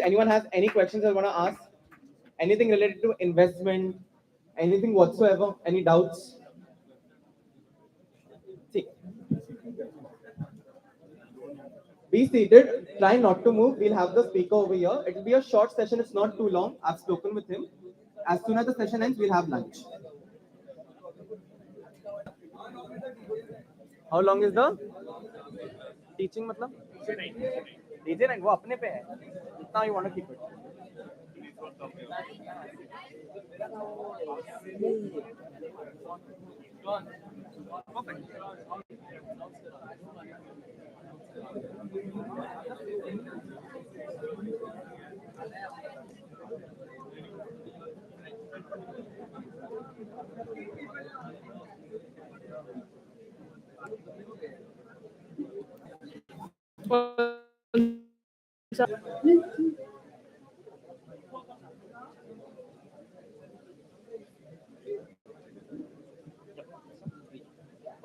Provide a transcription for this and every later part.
anyone has any questions I want to ask, anything related to investment, anything whatsoever, any doubts? See, be seated. Try not to move. We'll have the speaker over here. It will be a short session. It's not too long. I've spoken with him. As soon as the session ends, we'll have lunch. How long is the teaching? मतलब DJ ना वो अपने पे है जितना you want to keep it.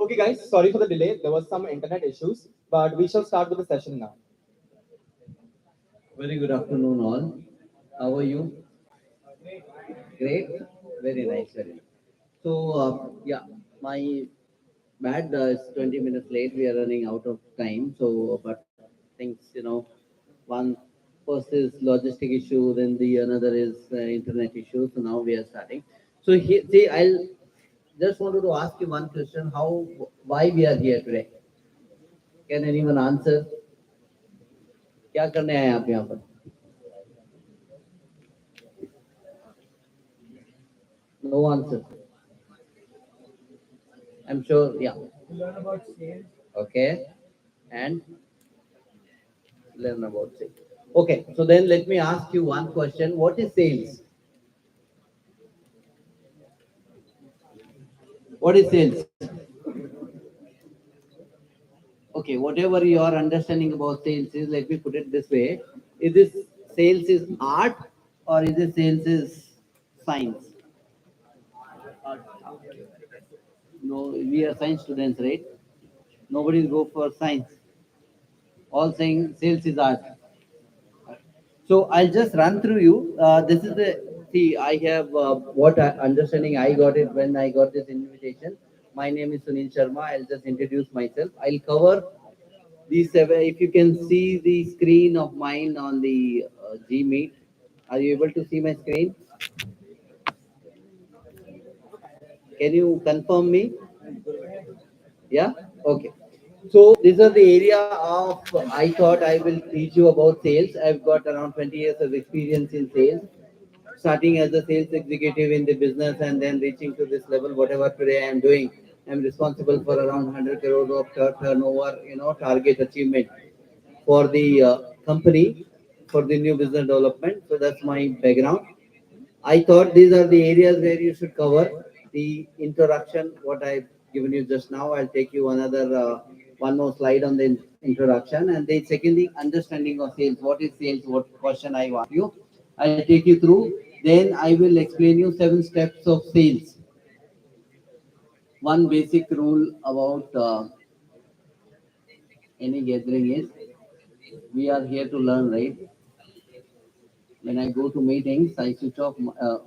Okay, guys, sorry for the delay. There was some internet issues, but we shall start with the session now. Very good afternoon, all. How are you? Great. Very nice. Very nice. So, yeah, my bad is 20 minutes late. We are running out of time. So, but things, one first is logistic issue, then the another is internet issue. So now we are starting. So, see, I'll just wanted to ask you one question: why we are here today? Can anyone answer? क्या करने आए आप यहाँ पर? No answer. I'm sure, yeah. Learn about sales. Okay. And learn about sales. Okay. So then let me ask you one question. What is sales? What is sales? Okay. Whatever your understanding about sales is, let me put it this way. Is this sales is art or is it sales is science? No, we are science students, right? Nobody go for science. All saying sales is art. So I'll just run through you. This is the see. I have understanding I got it when I got this invitation. My name is Sunil Sharma. I'll just introduce myself. I'll cover these seven. If you can see the screen of mine on the G Meet, are you able to see my screen? Can you confirm me? Yeah. Okay. So these are the area of I thought I will teach you about sales. I've got around 20 years of experience in sales, starting as a sales executive in the business and then reaching to this level, whatever today I am doing. I'm responsible for around 100 crore of turnover, target achievement for the company for the new business development. So that's my background. I thought these are the areas where you should cover the introduction. What I've given you just now, I'll take you another one more slide on the introduction, and then secondly, understanding of sales. What is sales? What question I want you? I'll take you through. Then I will explain you 7 steps of sales. One basic rule about any gathering is we are here to learn, right? When I go to meetings, I switch off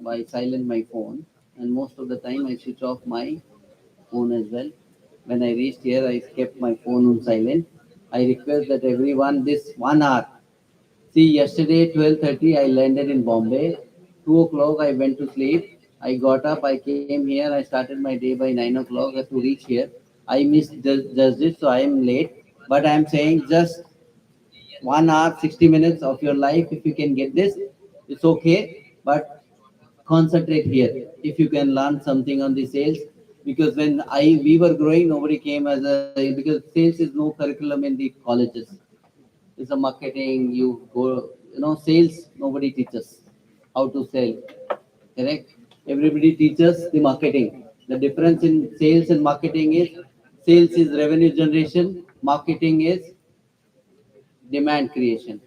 my silent my phone, and most of the time I switch off my phone as well. When I reached here, I kept my phone on silent. I request that everyone this 1 hour. See, yesterday 12:30 I landed in Bombay. 2 o'clock I went to sleep. I got up. I came here. I started my day by 9 o'clock to reach here. I missed just this, so I am late. But I am saying just 1 hour, 60 minutes of your life. If you can get this, it's okay. But concentrate here. If you can learn something on the sales, because when I we were growing, nobody came as a because sales is no curriculum in the colleges. It's a marketing. You go, sales. Nobody teaches how to sell. Correct. Everybody teaches the marketing. The difference in sales and marketing is sales is revenue generation. Marketing is demand creation.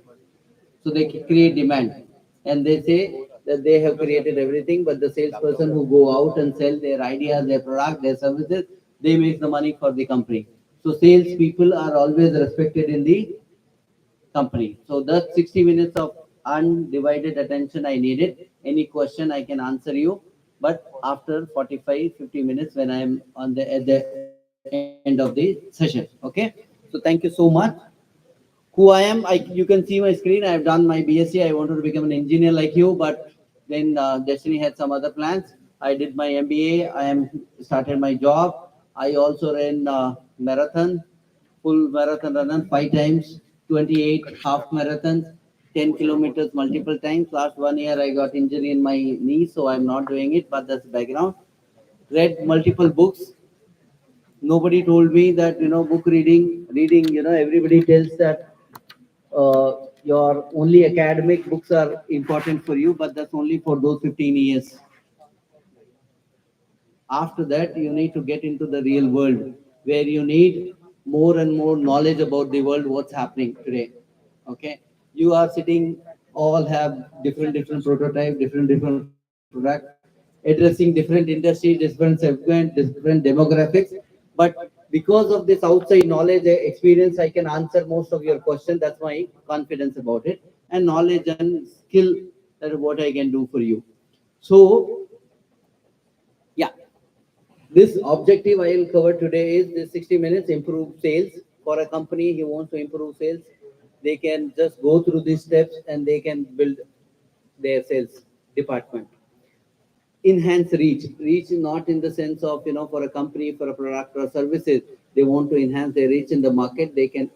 So they create demand, and they say that they have created everything, but the salesperson who go out and sell their ideas, their product, their services, they make the money for the company. So sales people are always respected in the company. So that's 60 minutes of undivided attention I need it. Any question I can answer you, but after 45, 50 minutes when I am on at the end of the session. Okay. So thank you so much. Who I am, you can see my screen. I have done my BSc. I wanted to become an engineer like you, but then destiny had some other plans. I did my MBA. I am started my job. I also ran marathon, full marathon run 5 times, 28 half marathons, 10 kilometers multiple times. Last 1 year I got injury in my knee, so I'm not doing it. But that's background. Read multiple books. Nobody told me that book reading. Everybody tells that your only academic books are important for you, but that's only for those 15 years. After that, you need to get into the real world where you need more and more knowledge about the world, what's happening today. Okay, you are sitting, all have different prototype, different product, addressing different industry, different segment, different demographics. But because of this outside knowledge, experience, I can answer most of your questions. That's my confidence about it, and knowledge and skill, that is what I can do for you. So yeah, this objective I will cover today is this 60 minutes improve sales. For a company who wants to improve sales, they can just go through these steps and they can build their sales department. Enhance reach not in the sense of for a company, for a product or services, they want to enhance their reach in the market, they can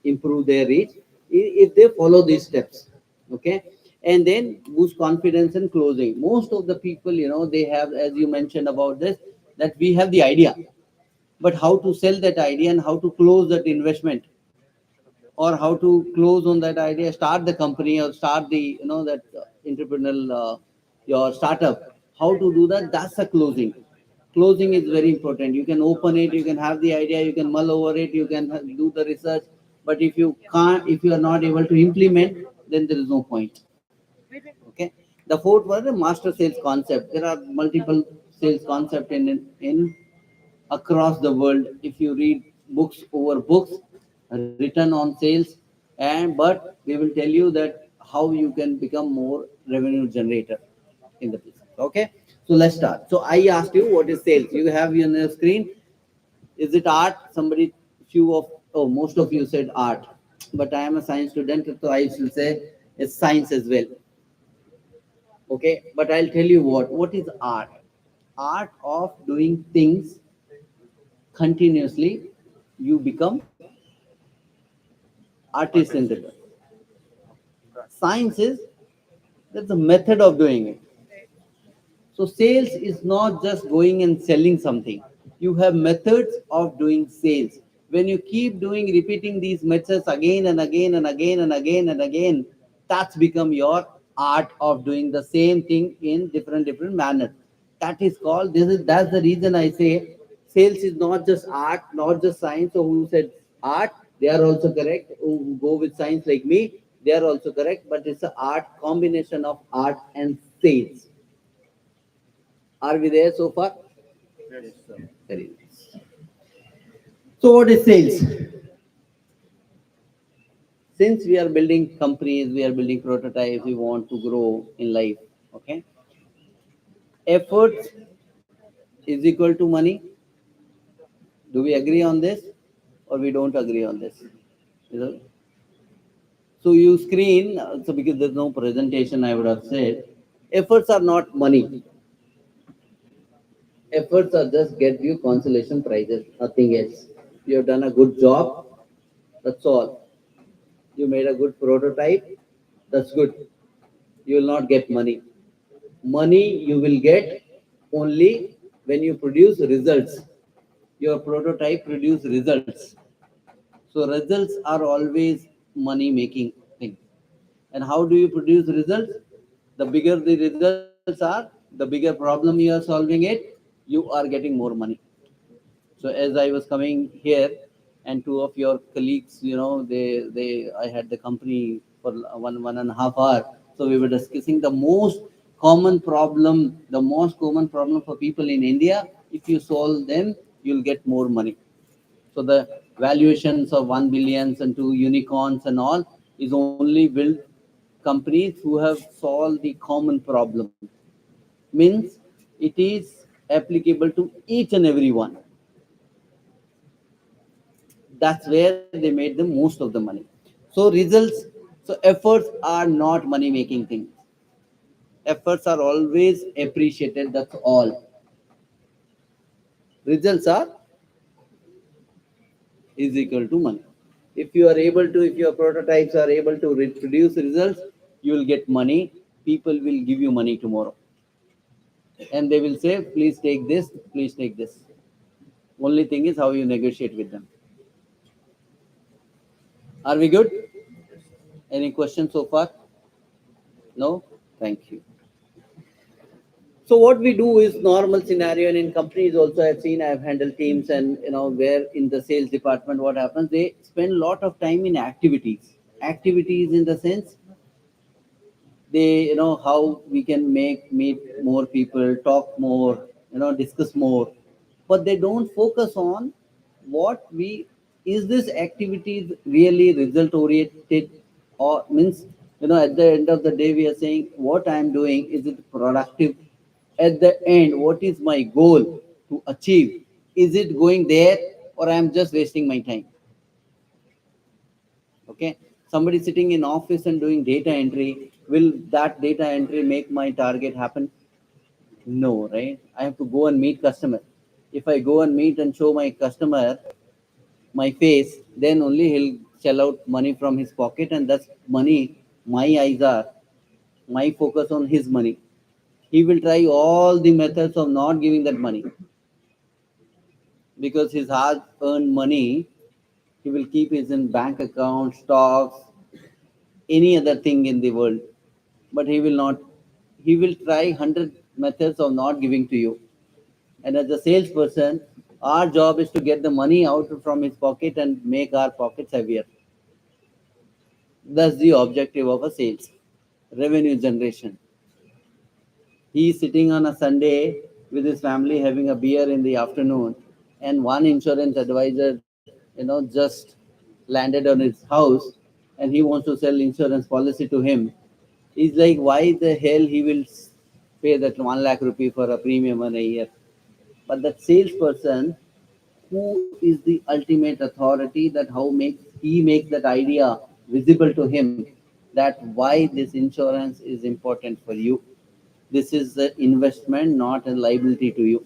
improve their reach if they follow these steps. Okay. And then boost confidence and closing. Most of the people, they have, as you mentioned about this, that we have the idea, but how to sell that idea and how to close that investment, or how to close on that idea, start the company or start the that entrepreneurial your startup. How to do that? That's a closing. Closing is very important. You can open it, you can have the idea, you can mull over it, you can do the research, but if you can't, if you are not able to implement, then there is no point. Okay. The fourth was the master sales concept. There are multiple sales concept in across the world. If you read books over books written on sales, and but we will tell you that how you can become more revenue generator in the business. Okay, so let's start. So I asked you what is sales. You have on your screen. Is it art? Somebody, few of, oh, most of you said art, but I am a science student, so I should say it's science as well. Okay, but I'll tell you what is art. Art of doing things continuously, you become artist in the science is, that's the method of doing it. So sales is not just going and selling something. You have methods of doing sales. When you keep doing, repeating these methods again and again and again and again and again, that's become your art of doing the same thing in different manners. That is called, this is, that's the reason I say sales is not just art, not just science. So who said art, they are also correct. Who go with science like me, they are also correct. But it's an art, combination of art and sales. Are we there so far? Yes, sir. Very nice. So what is sales? Since we are building companies, we are building prototypes, we want to grow in life. Okay. Efforts is equal to money. Do we agree on this, or we don't agree on this? You know? So you screen, so because there's no presentation, I would have said, efforts are not money. Efforts are just get you consolation prizes, nothing else. You have done a good job, that's all. You made a good prototype, that's good. You will not get money. Money you will get only when you produce results. Your prototype produce results. So results are always money making thing. And how do you produce results? The bigger the results are, the bigger problem you are solving it, you are getting more money. So as I was coming here, and two of your colleagues, I had the company for one and a half hour. So we were discussing the most common problem for people in India. If you solve them, you'll get more money. So the valuations of 1 billions and two unicorns and all is only built companies who have solved the common problem. Means it is applicable to each and every one. That's where they made the most of the money. So results, so efforts are not money making things. Efforts are always appreciated. That's all. Results are is equal to money. If you are able to, if your prototypes are able to produce results, you will get money. People will give you money tomorrow, and they will say, "Please take this. Please take this." Only thing is how you negotiate with them. Are we good? Any questions so far? No? Thank you. So what we do is normal scenario, and in companies also I've seen, I've handled teams, and where in the sales department what happens, they spend a lot of time in activities. Activities in the sense they how we can meet more people, talk more, discuss more, but they don't focus on what we is this activities really result oriented, or means at the end of the day we are saying what I am doing, is it productive? At the end, what is my goal to achieve? Is it going there, or I am just wasting my time? Okay, somebody sitting in office and doing data entry, will that data entry make my target happen? No, right? I have to go and meet customer. If I go and meet and show my customer my face, then only he'll shell out money from his pocket, and that's money. My eyes are, my focus on his money. He will try all the methods of not giving that money, because his hard earned money he will keep his in bank account, stocks, any other thing in the world, but he will not. He will try 100 methods of not giving to you. And as a salesperson, our job is to get the money out from his pocket and make our pockets heavier. That's the objective of a sales, revenue generation. He is sitting on a Sunday with his family having a beer in the afternoon, and one insurance advisor, just landed on his house, and he wants to sell insurance policy to him. He's like, why the hell he will pay that 1 lakh rupee for a premium in a year? But that salesperson, who is the ultimate authority, that how makes he makes that idea visible to him, that why this insurance is important for you. This is the investment, not a liability to you.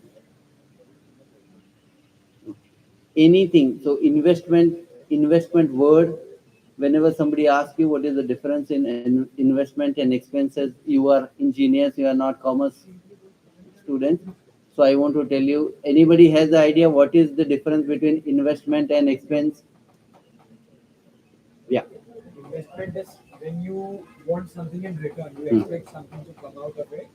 Anything. So investment word, whenever somebody asks you what is the difference in investment and expenses, you are engineers, you are not commerce students. So I want to tell you, anybody has the idea what is the difference between investment and expense? Yeah. Investment is when you want something in return, you Hmm. expect something to come out of it,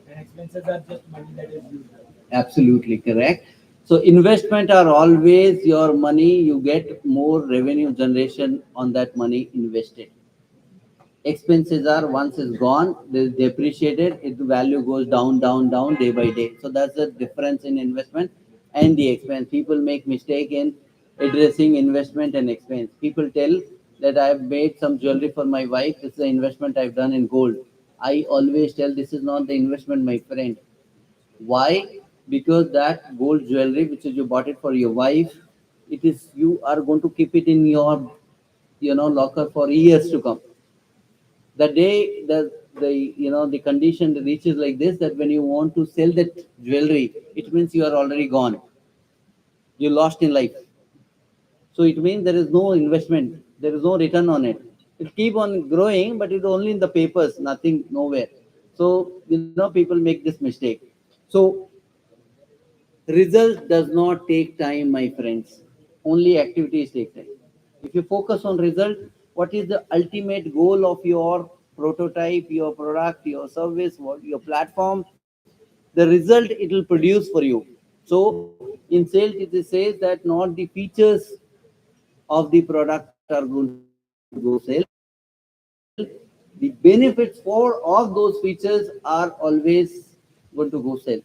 and expenses are just money that is used. Absolutely correct. So investment are always your money, you get more revenue generation on that money invested. Expenses are once it's gone, they depreciated, its value goes down, down, down day by day. So that's the difference in investment and the expense. People make mistake in addressing investment and expense. People tell that I've made some jewelry for my wife, this is the investment I've done in gold. I always tell, this is not the investment, my friend. Why? Because that gold jewelry which is you bought it for your wife, it is, you are going to keep it in your locker for years to come. The day the the condition reaches like this, that when you want to sell that jewelry, it means you are already gone, you lost in life. So it means there is no investment, there is no return on it. It keep on growing, but it's only in the papers, nothing, nowhere. So people make this mistake. So result does not take time, my friends. Only activities take time. If you focus on result, what is the ultimate goal of your prototype, your product, your service, what your platform? The result it will produce for you. So in sales, it says that not the features of the product are going to go sell. The benefits for of those features are always going to go sell.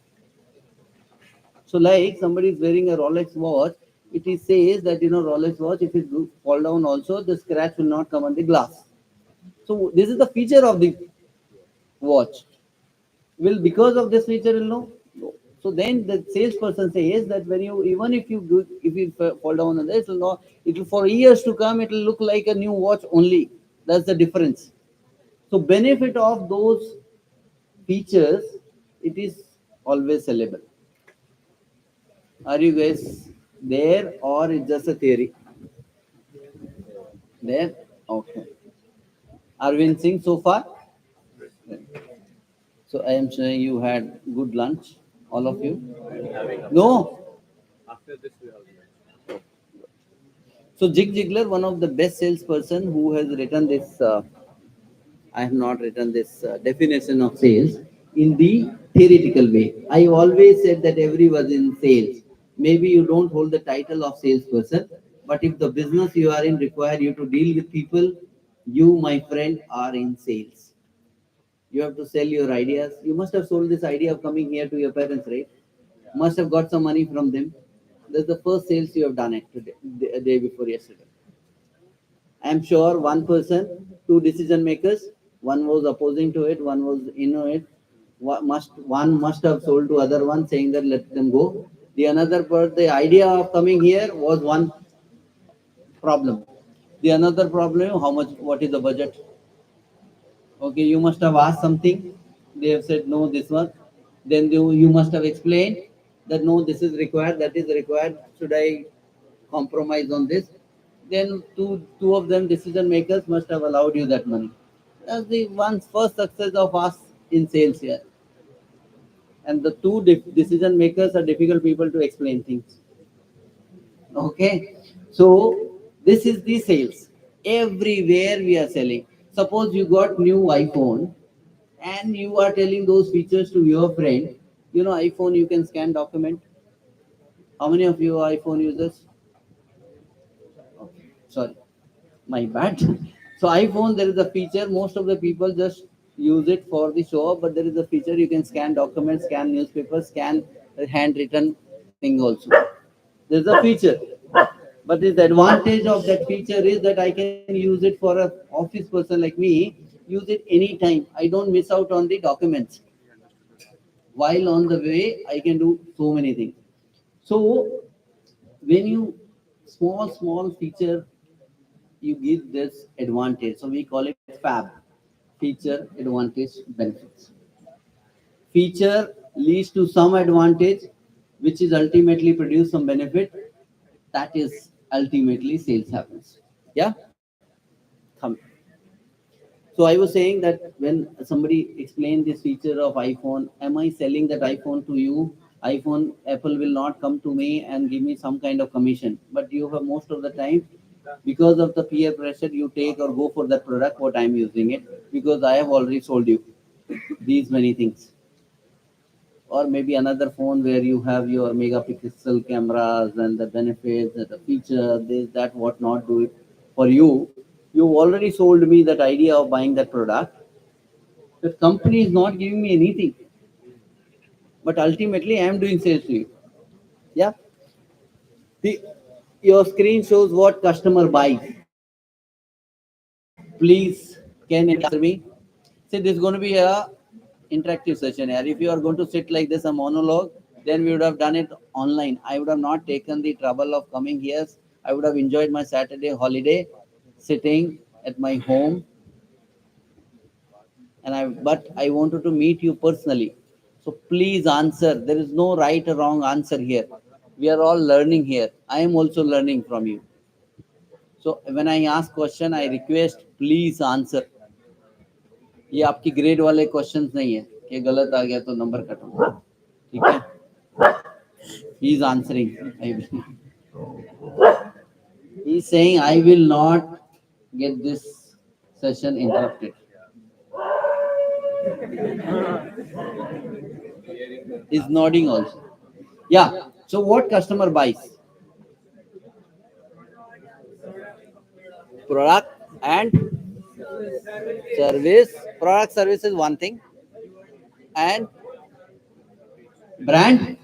So, like somebody is wearing a Rolex watch, it is says that Rolex watch, if it fall down also, the scratch will not come on the glass. So So this is the feature of the watch. Will because of this feature will know? No. So then the salesperson says that when you even if you do if you fall down on this, it will not. It will for years to come. It will look like a new watch only. That's the difference. So benefit of those features, it is always sellable. Are you guys there or it's just a theory? There? Okay. Arvind Singh so far? So I am saying you had good lunch, all of you? No? So Jig Jigler, one of the best salesperson who has written this, I have not written this definition of sales in the theoretical way. I always said that everyone in sales, maybe you don't hold the title of salesperson, but if the business you are in require you to deal with people, you, my friend, are in sales. You have to sell your ideas. You must have sold this idea of coming here to your parents, right? Must have got some money from them. That's the first sales you have done it today, the day before yesterday. I'm sure one person, two decision makers, one was opposing to it, one was in it. One must have sold to other one saying that let them go. The another part, the idea of coming here was one problem. The another problem, how much, what is the budget? Okay, you must have asked something. They have said no, this one. Then you must have explained that no, this is required, that is required. Should I compromise on this? Then two of them decision makers must have allowed you that money. That's the one's first success of us in sales here. And the two decision makers are difficult people to explain things. Okay, so this is the sales. Everywhere we are selling. Suppose you got new iPhone and you are telling those features to your friend. You know, iPhone you can scan document. How many of you are iPhone users? Okay, sorry, my bad. So iPhone there is a feature. Most of the people just use it for the show, but there is a feature you can scan documents, scan newspapers, scan handwritten thing also. There's a feature. But the advantage of that feature is that I can use it for a office person like me, use it anytime. I don't miss out on the documents. While on the way, I can do so many things. So when you small feature, you give this advantage. So we call it FAB, feature, advantage, benefits. Feature leads to some advantage, which is ultimately produce some benefit. That is ultimately sales happens. Yeah. Thumb. So I was saying that when somebody explained this feature of iPhone, am I selling that iPhone to you? iPhone, Apple will not come to me and give me some kind of commission. But you have most of the time, because of the peer pressure, you take or go for that product, what I'm using it, because I have already sold you these many things. Or maybe another phone where you have your megapixel cameras and the benefits and the feature, this, that, what not do it for you. You already sold me that idea of buying that product. The company is not giving me anything, but ultimately I am doing sales to you. Yeah. The, your screen shows what customer buys. Please, can you answer me? See, this is going to be a interactive session here. If you are going to sit like this, a monologue, then we would have done it online. I would have not taken the trouble of coming here. I would have enjoyed my Saturday holiday, sitting at my home, and but I wanted to meet you personally. So please answer. There is no right or wrong answer here. We are all learning here. I am also learning from you. So when I ask question, I request please answer. ये आपकी grade वाले questions नहीं है कि गलत आ गया तो number cut होगा ठीक है he is answering he is saying I will not get this session interrupted. He's nodding also. Yeah, so what customer buys? Product and service. Product service is one thing, and brand,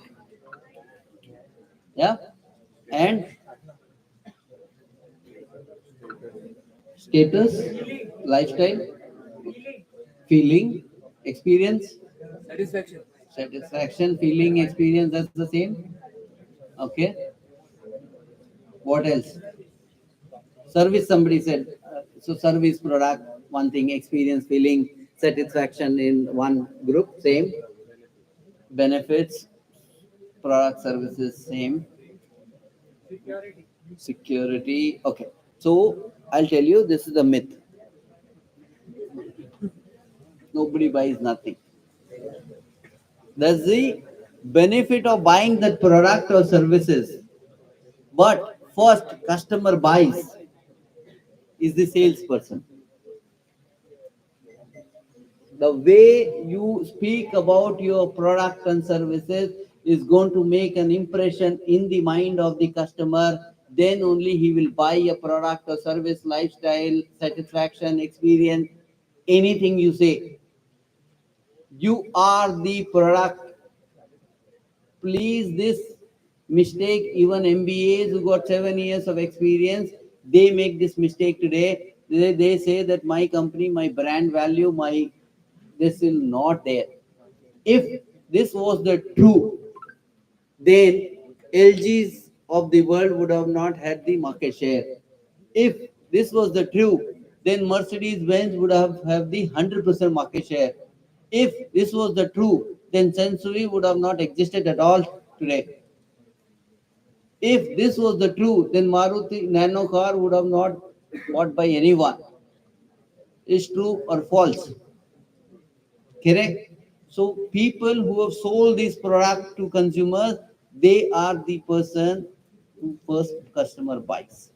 yeah, and status, lifestyle. Feeling, experience, Satisfaction. satisfaction, feeling, experience, that's the same. Okay. What else? Service, somebody said. So service, product, one thing, experience, feeling, satisfaction in one group, same. Benefits, product, services, same. Security. Security, okay. So I'll tell you, this is a myth. Nobody buys nothing. That's the benefit of buying that product or services. But first, customer buys is the salesperson. The way you speak about your product and services is going to make an impression in the mind of the customer. Then only he will buy a product or service, lifestyle, satisfaction, experience, anything you say. You are the product. Please, this mistake, even MBAs who got 7 years of experience, they make this mistake today. They say that my company, my brand value, my this is not there. If this was the true, then LGs of the world would have not had the market share. If this was the true, then Mercedes Benz would have the 100% market share. If this was the true, then Sensui would have not existed at all today. If this was the true, then Maruti Nano car would have not bought by anyone. Is true or false? Correct. So people who have sold this product to consumers, they are the person who first customer buys.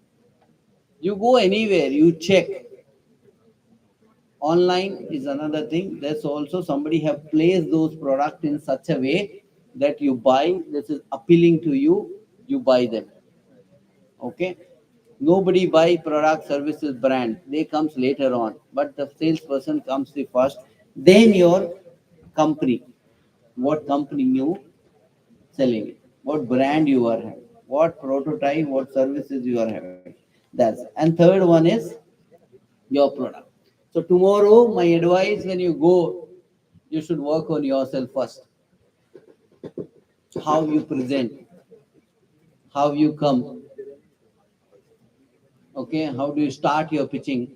You go anywhere, you check. Online is another thing. There's also somebody have placed those products in such a way that you buy. This is appealing to you. You buy them. Okay. Nobody buy product, services, brand. They comes later on, but the salesperson comes the first. Then your company. What company you selling it, what brand you are having, what prototype, what services you are having. That's and third one is your product. So tomorrow, my advice when you go, you should work on yourself first. How you present, how you come, okay, how do you start your pitching.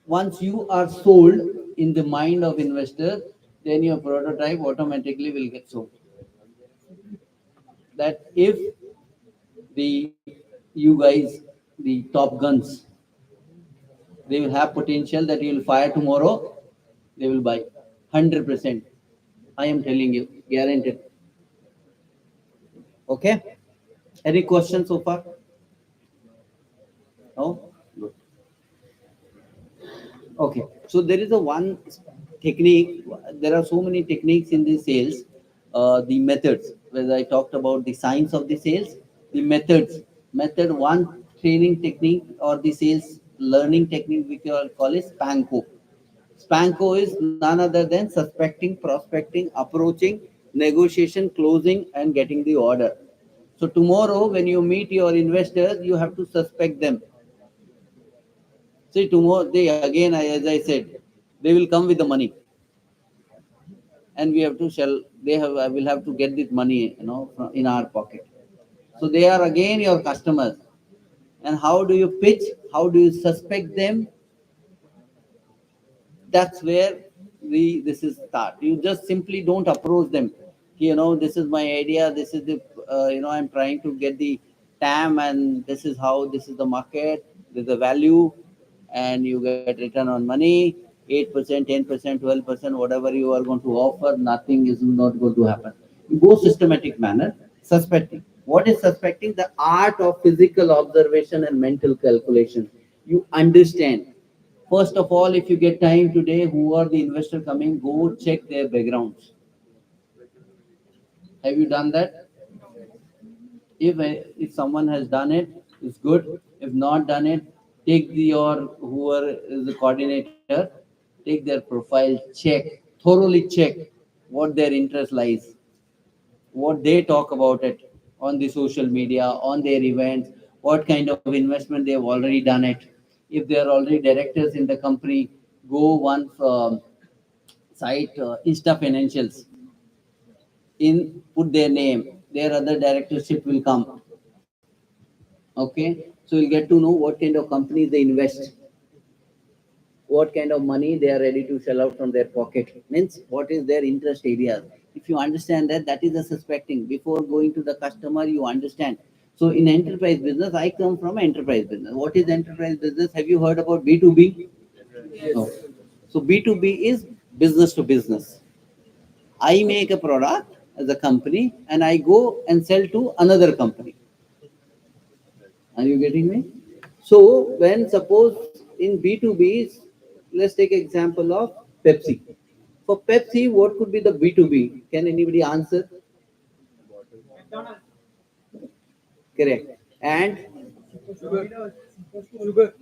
Once you are sold in the mind of investor, then your prototype automatically will get sold. That if the you guys, the top guns, they will have potential that you will fire tomorrow, they will buy 100%. I am telling you, guaranteed. Okay. Any questions so far? No. Good. Okay. So there is a one technique. There are so many techniques in the sales. The methods. Whether I talked about the science of the sales, the methods. Method one training technique or the sales learning technique we call is SPANCO. SPANCO is none other than suspecting, prospecting, approaching, negotiation, closing, and getting the order. So tomorrow, when you meet your investors, you have to suspect them. See, tomorrow they again, as I said, they will come with the money, and we have to sell. They have will have to get this money, in our pocket. So they are again your customers. And how do you pitch? How do you suspect them? That's where the this is start. You just simply don't approach them. This is my idea. This is the I'm trying to get the TAM, and this is how this is the market. There's the value, and you get return on money. 8%, 10%, 12%, whatever you are going to offer, nothing is not going to happen. You go systematic manner, suspecting. What is suspecting? The art of physical observation and mental calculation. You understand. First of all, if you get time today, who are the investor coming, go check their backgrounds. Have you done that? If someone has done it, it's good. If not done it, take your whoever is the coordinator, take their profile, check, thoroughly check what their interest lies, what they talk about it on the social media, on their events, what kind of investment they have already done it. If they are already directors in the company, go one site, Insta Financials, in put their name, their other directorship will come. Okay, so you'll get to know what kind of companies they invest, what kind of money they are ready to shell out from their pocket. Means what is their interest areas. If you understand that, that is a suspecting. Before going to the customer, you understand. So in enterprise business, I come from enterprise business. What is enterprise business? Have you heard about B2B? No. So B2B is business to business. I make a product as a company and I go and sell to another company. Are you getting me? So when suppose in B2B, let's take example of Pepsi. For Pepsi, what could be the B2B? Can anybody answer? McDonald's. Correct. And Sugar.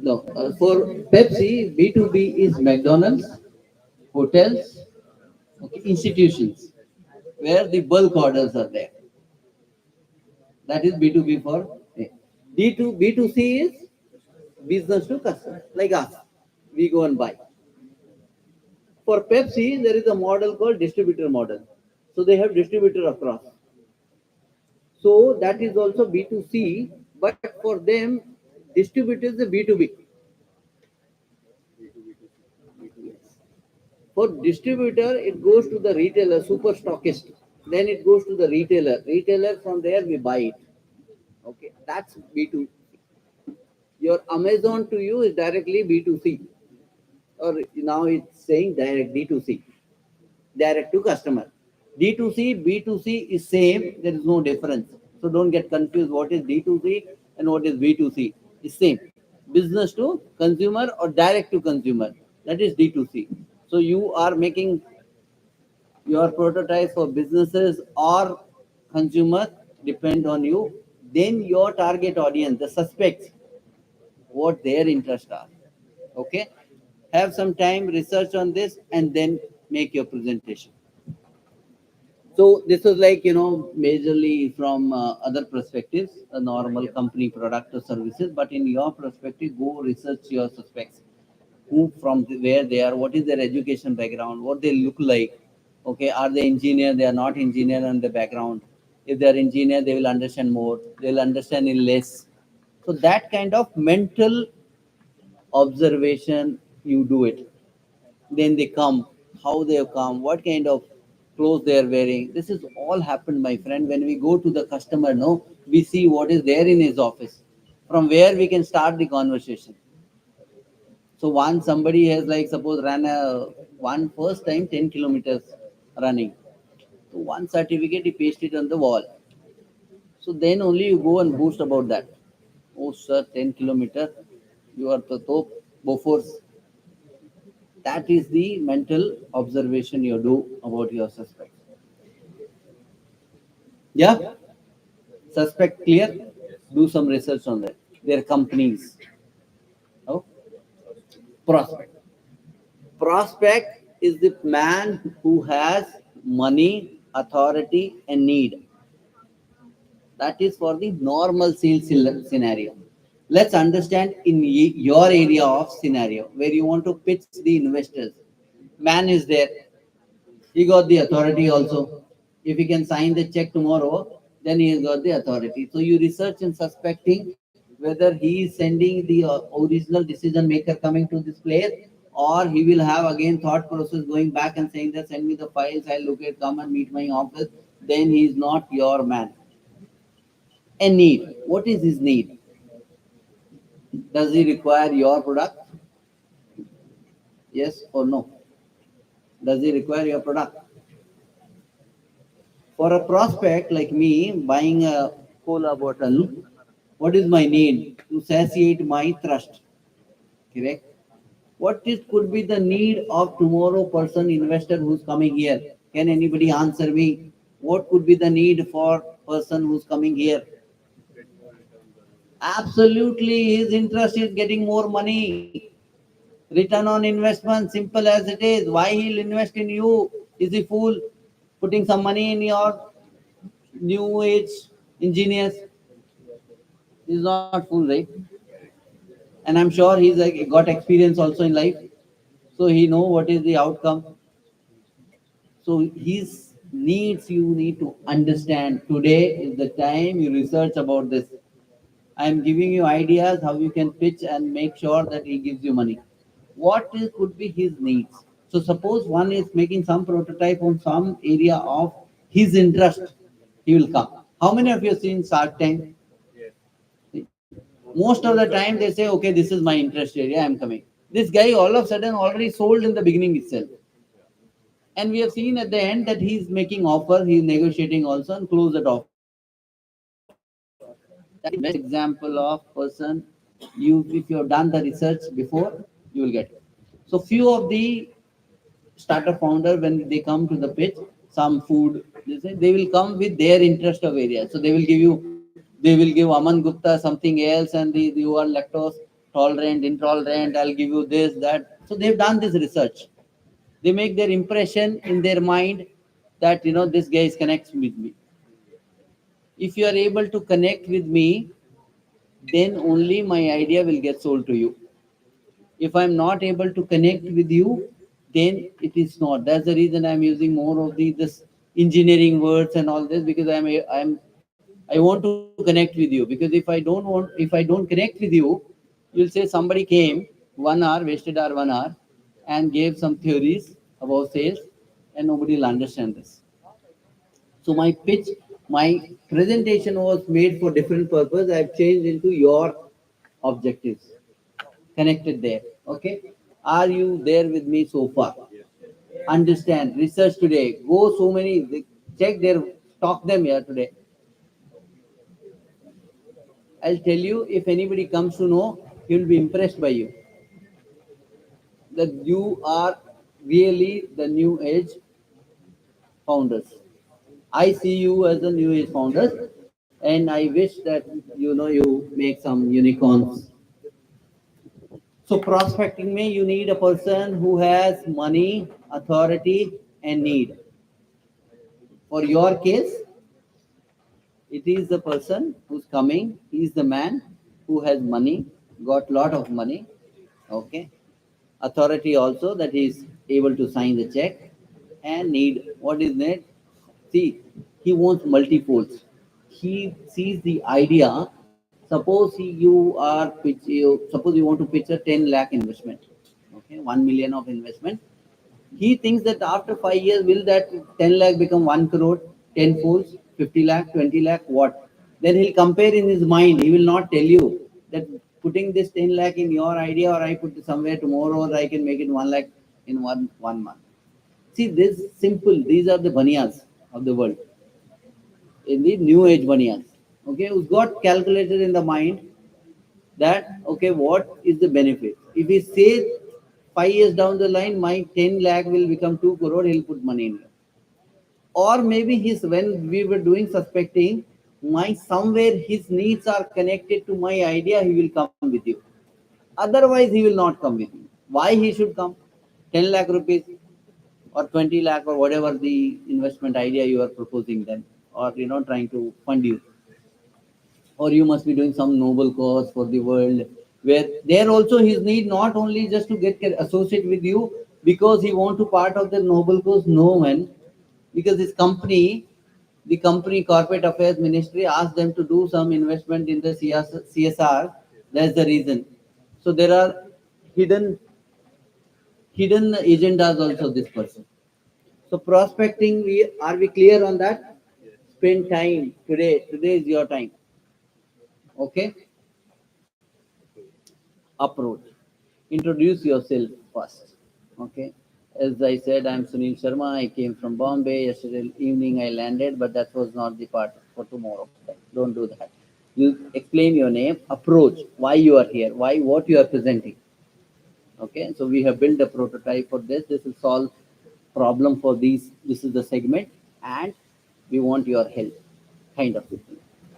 no, for Pepsi, B2B is McDonald's, hotels, okay, institutions, where the bulk orders are there. That is B2B for D2, B2C is business to customer, like us. We go and buy. For Pepsi, there is a model called distributor model. So they have distributor across. So that is also B2C, but for them, distributor is a B2B. For distributor, it goes to the retailer, super stockist. Then it goes to the retailer. Retailer, from there we buy it. Okay, that's B2. Your Amazon to you is directly B2C. Or now it's saying direct D2C, direct to customer. D2C, B2C is same. There is no difference. So don't get confused. What is D2C and what is B2C? It's same. Business to consumer or direct to consumer. That is D2C. So you are making your prototype for businesses or consumer, depend on you. Then your target audience, the suspects, what their interests are. Okay, have some time, research on this, and then make your presentation. So this is like, majorly from other perspectives, a normal company product or services. But in your perspective, go research your suspects, who from where they are, what is their education background, what they look like. Okay, are they engineer? They are not engineer on the background. If they are engineer, they will understand more. They will understand in less. So that kind of mental observation, you do it. Then they come, how they have come, what kind of clothes they are wearing. This is all happened, my friend. When we go to the customer, no, we see what is there in his office, from where we can start the conversation. So once somebody has, like, suppose ran a one first time 10 kilometers running, so one certificate he pasted on the wall. So then only you go and boost about that. Oh sir, 10 kilometer, you are the top before. That is the mental observation you do about your suspect. Yeah, suspect clear. Do some research on that. Their companies. Oh, prospect. Prospect is the man who has money, authority, and need. That is for the normal sales scenario. Let's understand in your area of scenario where you want to pitch the investors. Man is there. He got the authority also. If he can sign the check tomorrow, then he has got the authority. So you research and suspecting whether he is sending the original decision maker coming to this place, or he will have again thought process going back and saying that send me the files, I'll look at, come and meet my office. Then he is not your man. A need. What is his need? Does he require your product? Yes or no? Does he require your product? For a prospect like me buying a cola bottle, what is my need? To satiate my thirst. Correct? What is could be the need of tomorrow person investor who's coming here? Can anybody answer me? What could be the need for person who's coming here? Absolutely, his interest is getting more money. Return on investment, simple as it is. Why he'll invest in you? Is he fool? Putting some money in your new age engineers. He's not fool, right? And I'm sure he's like got experience also in life, so he know what is the outcome. So his needs you need to understand. Today is the time you research about this. I am giving you ideas how you can pitch and make sure that he gives you money. What is, could be his needs? So suppose one is making some prototype on some area of his interest, he will come. How many of you have seen Shark Tank? Most of the time they say, okay, this is my interest area, I'm coming. This guy all of a sudden already sold in the beginning itself. And we have seen at the end that he's making offer, he's negotiating also and close that offer. That is the best example of person. You, if you have done the research before, you will get it. So few of the startup founder, when they come to the pitch, some food, they say they will come with their interest of area. So they will give you, they will give Aman Gupta something else, and you are lactose tolerant, intolerant. I'll give you this, that. So they've done this research. They make their impression in their mind that this guy connects with me. If you are able to connect with me, then only my idea will get sold to you. If I'm not able to connect with you, then it is not. That's the reason I'm using more of the this engineering words and all this, because I want to connect with you. Because if I don't connect with you, you'll say somebody came 1 hour, wasted our 1 hour, and gave some theories about sales, and nobody will understand this. So my pitch, my presentation was made for different purpose. I've changed into your objectives, connected there. Okay. Are you there with me so far? Understand, research today. Go so many, check their, talk them here today. I'll tell you, if anybody comes to know, he will be impressed by you. That you are really the new age founders. I see you as the new age founders, and I wish that you make some unicorns. So prospecting me, you need a person who has money, authority, and need. For your case, it is the person who's coming. He is the man who has money, got lot of money. Okay, authority also, that he is able to sign the check, and need. What is need? See, he wants multifolds. He sees the idea. Suppose suppose you want to pitch a 10 lakh investment. Okay, 1 million of investment. He thinks that after 5 years, will that 10 lakh become 1 crore, 10 folds, 50 lakh, 20 lakh, what? Then he'll compare in his mind. He will not tell you that putting this 10 lakh in your idea, or I put it somewhere tomorrow, or I can make it 1 lakh in one month. See, this simple. These are the banias of the world, in the new age banias. Okay, who's got calculated in the mind that, okay, what is the benefit? If he says 5 years down the line, my 10 lakh will become 2 crore, he'll put money in it. Or maybe his, when we were doing suspecting, my somewhere his needs are connected to my idea, he will come with you. Otherwise, he will not come with you. Why he should come? 10 lakh rupees or 20 lakh or whatever the investment idea you are proposing them, or trying to fund you. Or you must be doing some noble cause for the world, where there also his need not only just to get associate with you because he want to part of the noble cause. No one, because his company, the company corporate affairs ministry asked them to do some investment in the CSR. That's the reason. So there are hidden hidden agendas also this person. So prospecting, we clear on that? Spend time today. Today is your time. Okay. Approach. Introduce yourself first. Okay. As I said, I'm Sunil Sharma. I came from Bombay. Yesterday evening I landed, but that was not the part for tomorrow. Don't do that. You explain your name, approach, why you are here, why what you are presenting. Okay. So we have built a prototype for this. This will solve problem for these. This is the segment, and we want your help, kind of thing.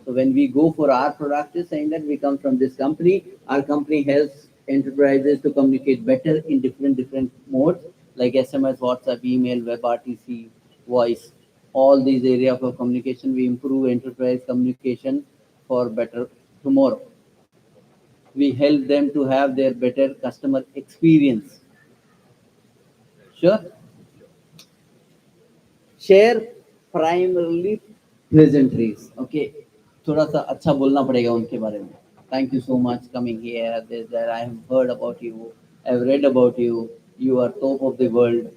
So when we go for our product, is saying that we come from this company. Our company helps enterprises to communicate better in different modes, like SMS, WhatsApp, email, web RTC, voice. All these areas of communication, we improve enterprise communication for better tomorrow. We help them to have their better customer experience. Sure. Share primarily pleasantries. Okay. थोड़ा सा अच्छा बोलना पड़ेगा उनके बारे में. Thank you so much coming here. This that I have heard about you. I've read about you. You are top of the world.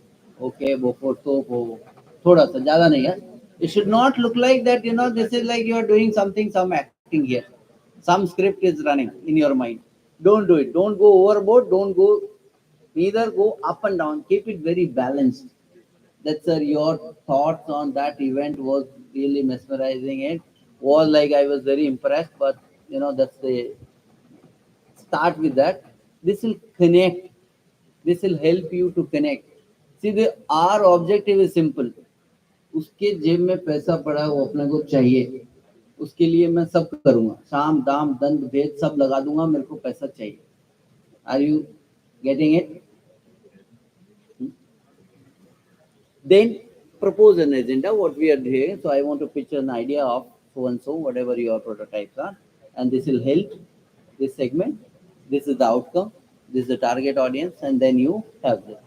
Okay, वो for top हो. थोड़ा सा ज़्यादा नहीं है. It should not look like that. This is like you are doing something, some acting here. Some script is running in your mind. Don't do it. Don't go overboard. Don't go. Neither go up and down. Keep it very balanced. That sir, your thoughts on that event was really mesmerizing. It was like I was very impressed, but that's the start with that. This will connect. This will help you to connect. See, our objective is simple. उसके जेब में पैसा पड़ा है, वो अपने को चाहिए. उसके लिए मैं सब करूंगा, साम दाम दंड भेद सब लगा दूंगा, मेरे को पैसा चाहिए. Are you getting it? Then propose an agenda, what we are doing. So I want to pitch an idea of so and so, whatever your prototypes are, and this will help this segment. This is the outcome. This is the target audience, and then you have this.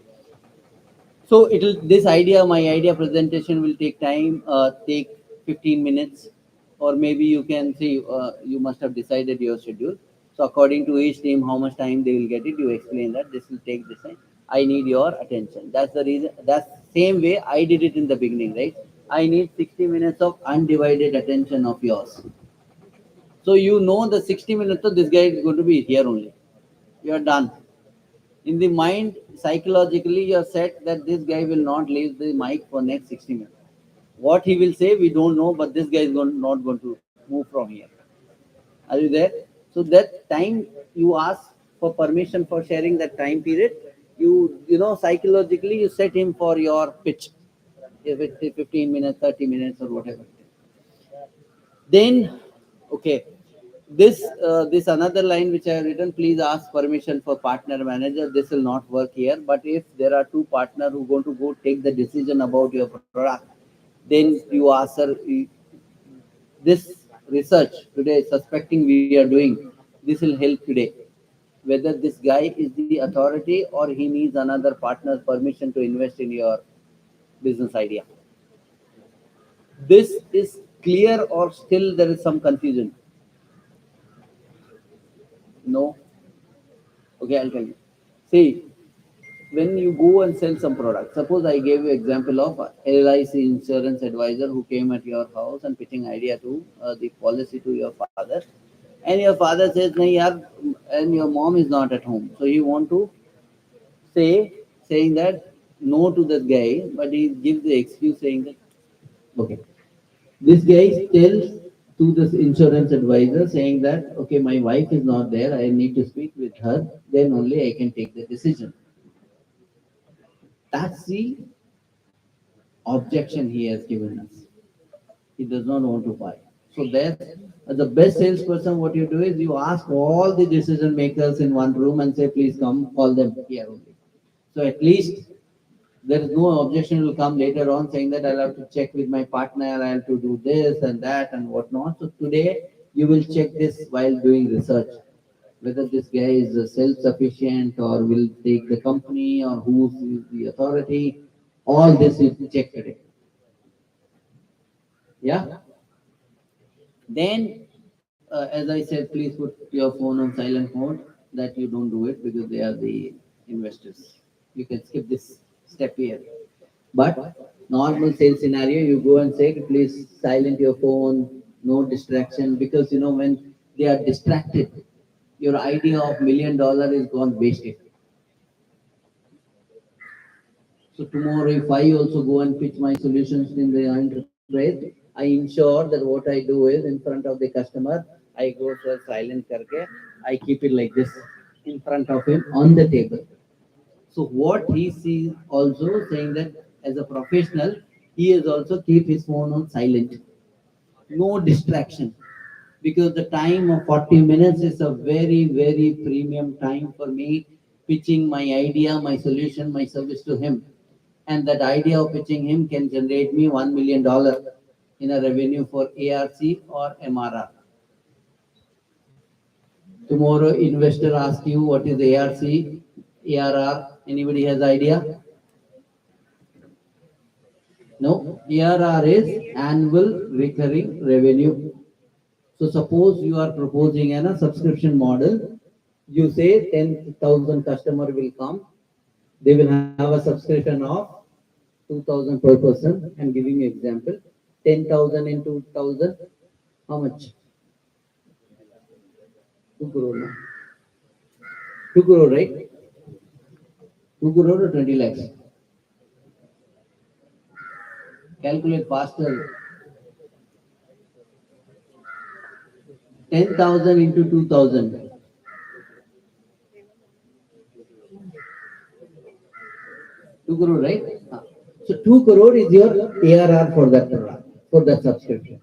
So this idea, my idea presentation will take time, take 15 minutes, or maybe you can see, you must have decided your schedule. So according to each team, how much time they will get it, you explain that this will take this time. I need your attention. That's the reason. That's same way I did it in the beginning, right? I need 60 minutes of undivided attention of yours. So the 60 minutes of this guy is going to be here only. You are done. In the mind, psychologically, you are set that this guy will not leave the mic for next 60 minutes. What he will say, we don't know, but this guy is not going to move from here. Are you there? So that time you ask for permission for sharing that time period, psychologically you set him for your pitch. If it's 15 minutes, 30 minutes, or whatever. Then, okay, this another line which I have written. Please ask permission for partner manager. This will not work here. But if there are two partners who are going to go take the decision about your product, then you ask her. This research today, suspecting we are doing, this will help today. Whether this guy is the authority or he needs another partner's permission to invest in your business idea. This is clear or still there is some confusion? No? Okay, I'll tell you. See, when you go and sell some product, suppose I gave you example of a LIC insurance advisor who came at your house and pitching idea to the policy to your father, and your father says, "No, yaar," and your mom is not at home, so you want to saying that no to that guy, but he gives the excuse saying that okay. This guy tells to this insurance advisor saying that, okay, my wife is not there, I need to speak with her, then only I can take the decision. That's the objection he has given us. He does not want to buy. So that's as the best salesperson, what you do is you ask all the decision makers in one room and say, please come, call them here only. So at least there is no objection will come later on saying that I'll have to check with my partner, I'll have to do this and that and whatnot. So today you will check this while doing research, whether this guy is self-sufficient or will take the company or who is the authority. All this you check today. Yeah. Then, as I said, please put your phone on silent mode. That you don't do it because they are the investors. You can skip this step here. But normal sales scenario, you go and say, please silent your phone, no distraction, because when they are distracted, your idea of $1 million is gone wasted. So tomorrow, if I also go and pitch my solutions in the enterprise, I ensure that what I do is in front of the customer, I go to silent karke, I keep it like this in front of him on the table. So what he sees also saying that as a professional, he is also keep his phone on silent, no distraction, because the time of 40 minutes is a very very premium time for me pitching my idea, my solution, my service to him, and that idea of pitching him can generate me $1 million in a revenue for ARC or MRR. Tomorrow investor asks you what is ARC, ARR. Anybody has idea? No. ARR is annual recurring revenue. So suppose you are proposing a subscription model. You say 10,000 customer will come. They will have a subscription of 2,000 per person. I'm giving you example. 10,000 into 1,000. How much? 2 crore. No? 2 crore, right? 2 crore or 20 lakhs? Calculate faster. 10,000 into 2,000. 2 crore, right? So 2 crore is your ARR for that product, for that subscription.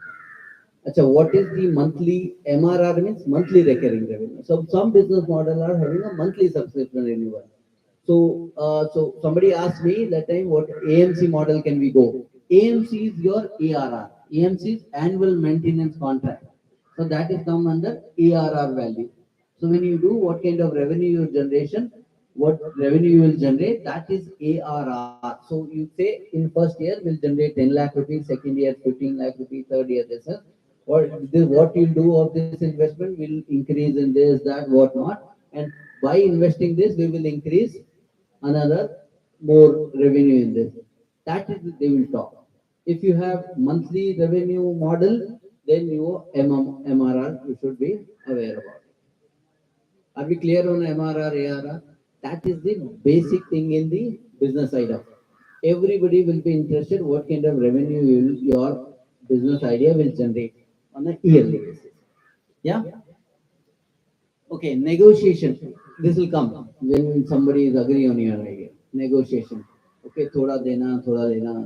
Achha, what is the monthly MRR means monthly recurring revenue. So some business model are having a monthly subscription renewal. So somebody asked me that time what AMC model can we go? AMC is your ARR. AMC is annual maintenance contract. So that is come under ARR value. So when you do what kind of revenue generation, what revenue you will generate, that is ARR. So you say in first year will generate 10 lakh rupees, second year 15 lakh rupees, third year this. What you'll do of this investment will increase in this, that, what not. And by investing this, we will increase another more revenue in this. That is they will talk. If you have monthly revenue model, then your MRR you should be aware about it. Are we clear on MRR, ARR? That is the basic thing in the business side of it. Everybody will be interested what kind of revenue your business idea will generate on a yearly basis. Yeah? Okay, negotiation. This will come when somebody is agree on your idea. Negotiation. Okay, thoda dena,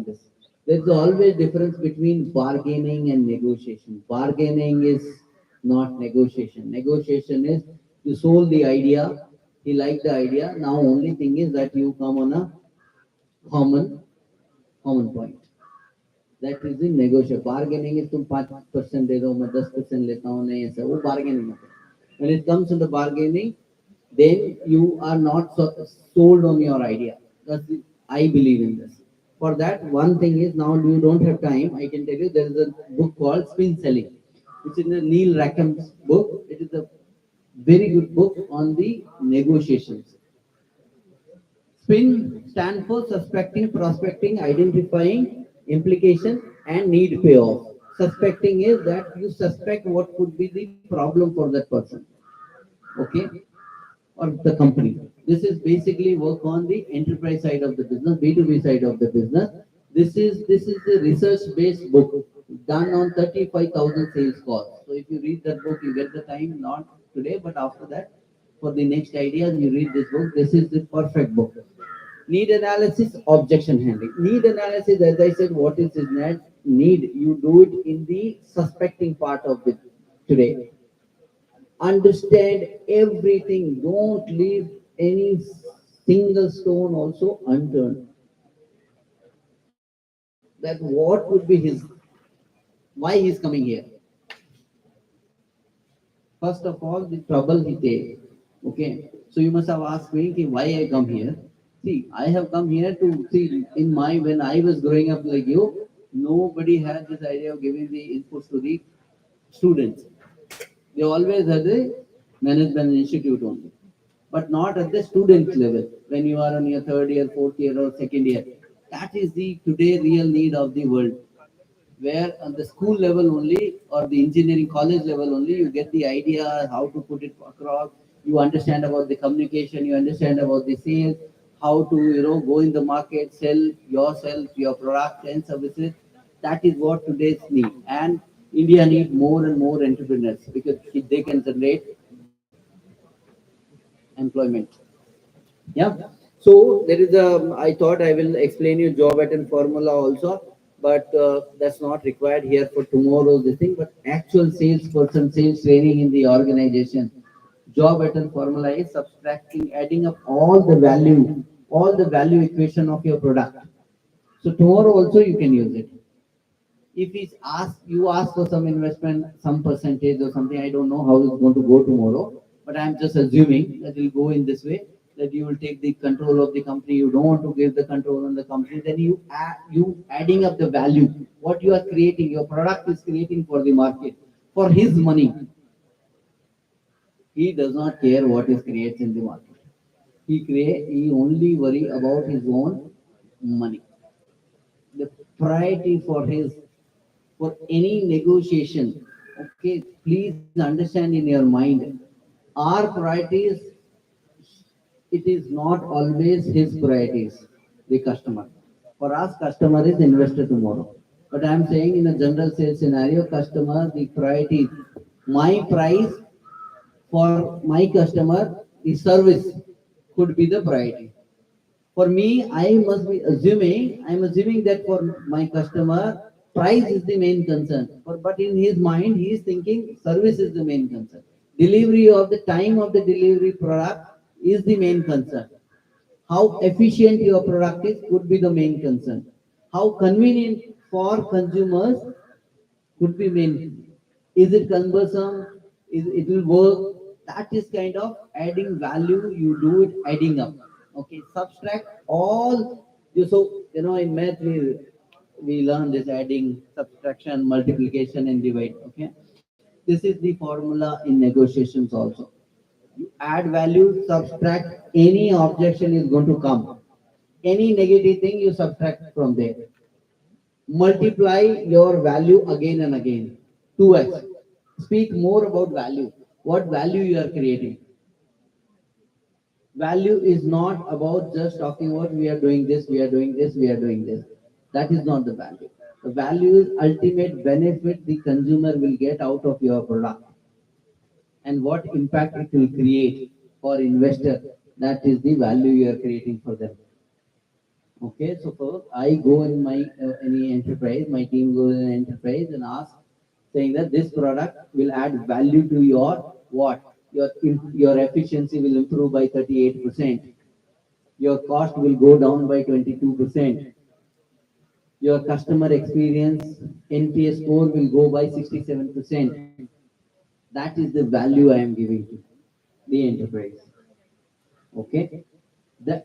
this. There's always difference between bargaining and negotiation. Bargaining is not negotiation. Negotiation is you sold the idea, he liked the idea. Now only thing is that you come on a common common point. That is the negotiation. Bargaining is तुम 5% दे दो मैं 10% लेता हूँ नहीं ऐसा वो bargaining होता है. When it comes to the bargaining, then you are not sold on your idea. That's the, I believe in this. For that, one thing is now you don't have time. I can tell you there is a book called Spin Selling, which is a Neil Rackham's book. It is a very good book on the negotiations. SPIN stands for suspecting, prospecting, identifying implication, and need payoff. Suspecting is that you suspect what could be the problem for that person, okay, or the company. This is basically work on the enterprise side of the business, B2B side of the business. This is the research-based book done on 35,000 sales calls. So if you read that book, you get the time, not today, but after that, for the next ideas, you read this book. This is the perfect book. Need analysis, objection handling. Need analysis, as I said, what is his need? You do it in the suspecting part of it today. Understand everything. Don't leave any single stone also unturned. That what would be his, why he's coming here. First of all, the trouble he takes. Okay, so you must have asked me ki, why I come here. See, I have come here to see in my when I was growing up like you, nobody had this idea of giving the inputs to the students. They always had the management institute only, but not at the student level. When you are on your third year, fourth year, or second year, that is the today real need of the world. Where on the school level only or the engineering college level only you get the idea how to put it across, you understand about the communication, you understand about the sales, how to go in the market, sell yourself, your product and services. That is what today's need, and India need more and more entrepreneurs because they can generate employment. Yeah. So there is a. I thought I will explain you job attend formula also, but that's not required here for tomorrow's this thing. But actual salesperson, sales training in the organization, job attend formula is subtracting, adding up all the value equation of your product. So tomorrow also you can use it. If it's asked, you ask for some investment, some percentage or something. I don't know how it's going to go tomorrow, but I'm just assuming that you'll go in this way, that you will take the control of the company. You don't want to give the control on the company. Then you adding up the value. What you are creating, your product is creating for the market, for his money. He does not care what is creates in the market. He only worry about his own money. The priority for his, for any negotiation. Okay, please understand in your mind, our priorities, it is not always his priorities, the customer. For us, customer is investor tomorrow. But I'm saying in a general sales scenario, customer, the priority, my price for my customer, the service could be the priority. For me, I'm assuming that for my customer, price is the main concern. But in his mind, he is thinking service is the main concern. Delivery of the time of the delivery product is the main concern. How efficient your product is could be the main concern. How convenient for consumers could be main. Is it cumbersome? Is it will work? That is kind of adding value. You do it adding up. Okay, subtract all. In math we learn this adding, subtraction, multiplication, and divide. Okay, this is the formula in negotiations also. You add value, subtract any objection is going to come. Any negative thing you subtract from there. Multiply your value again and again. 2x. Speak more about value. What value you are creating. Value is not about just talking about we are doing this, we are doing this, we are doing this. That is not the value. The value is ultimate benefit the consumer will get out of your product and what impact it will create for investor. That is the value you are creating for them. Okay, so first I go in my any enterprise, my team goes in an enterprise and ask, saying that this product will add value to your what? Your efficiency will improve by 38%. Your cost will go down by 22%. Your customer experience NPS score will go by 67%. That is the value I am giving to the enterprise. Okay, the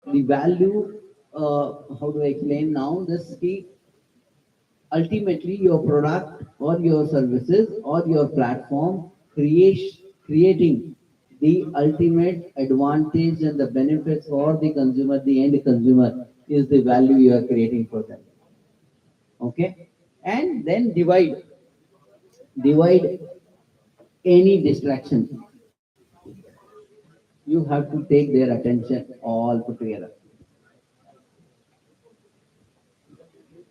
value. How do I explain now? This key, ultimately your product or your services or your platform creating the ultimate advantage and the benefits for the consumer, the end consumer, is the value you are creating for them. Okay, and then divide any distraction. You have to take their attention all put together.